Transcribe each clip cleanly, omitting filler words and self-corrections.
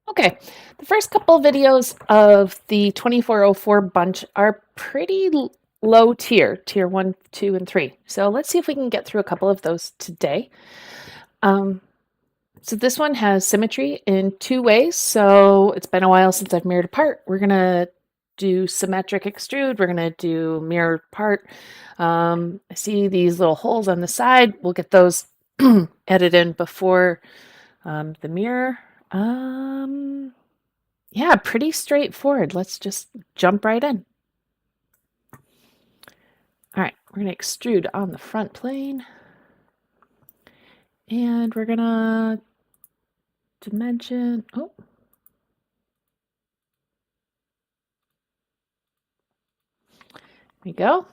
Okay, the first couple videos of the 2404 bunch are pretty low tier 1, 2, and 3. So let's see if we can get through a couple of those today. So this one has symmetry in two ways. So it's been a while since I've mirrored a part. We're going to do symmetric extrude. We're going to do mirrored part. I see these little holes on the side. We'll get those added in before the mirror. Yeah, pretty straightforward. Let's just jump right in. All right, we're going to extrude on the front plane. And we're going to dimension. Oh. There we go.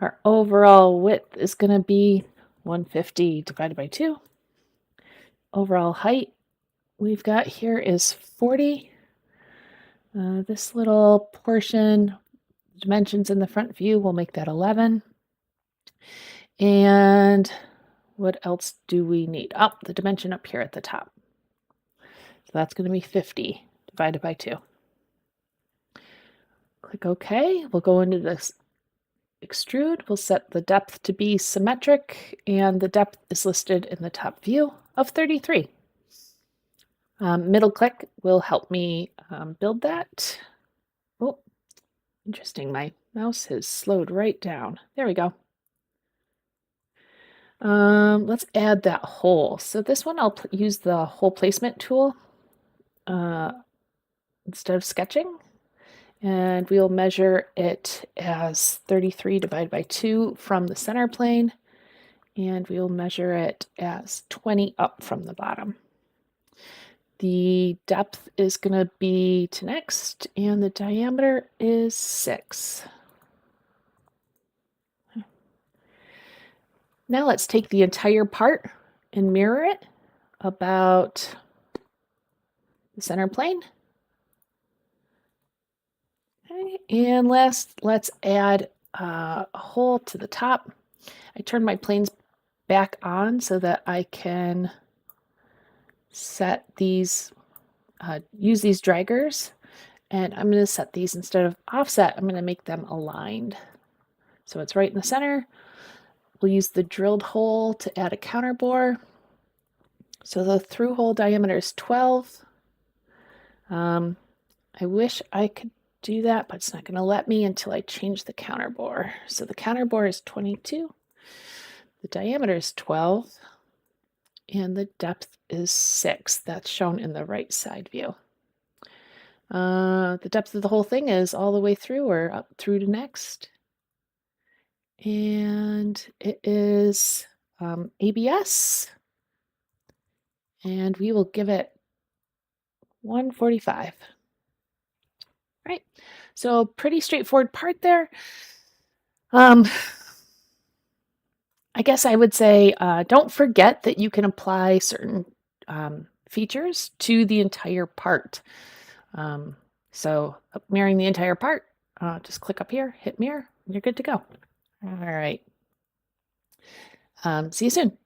Our overall width is going to be 150 divided by 2. Overall height we've got here is 40. This little portion, dimensions in the front view, will make that 11. And what else do we need? Oh, the dimension up here at the top. So that's going to be 50 divided by 2. Click OK. We'll go into this extrude. We'll set the depth to be symmetric, and the depth is listed in the top view of 33. Middle click will help me build that. Oh, interesting. My mouse has slowed right down. There we go. Let's add that hole. So this one I'll use the hole placement tool instead of sketching. And we'll measure it as 33 divided by 2 from the center plane. And we'll measure it as 20 up from the bottom. The depth is going to be to next, and the diameter is 6. Now let's take the entire part and mirror it about the center plane. Okay. And last, let's add a hole to the top. I turn my planes back on so that I can set these, use these draggers, and I'm going to set these instead of offset, I'm going to make them aligned. So it's right in the center. We'll use the drilled hole to add a counterbore. So the through hole diameter is 12. I wish I could do that, but it's not going to let me until I change the counterbore. So the counterbore is 22. The diameter is 12. And the depth is 6. That's shown in the right side view. The depth of the whole thing is all the way through or up through to next. And it is ABS. And we will give it 145. Right. So pretty straightforward part there. I guess I would say don't forget that you can apply certain features to the entire part. So mirroring the entire part, just click up here, hit mirror, and you're good to go. All right. See you soon.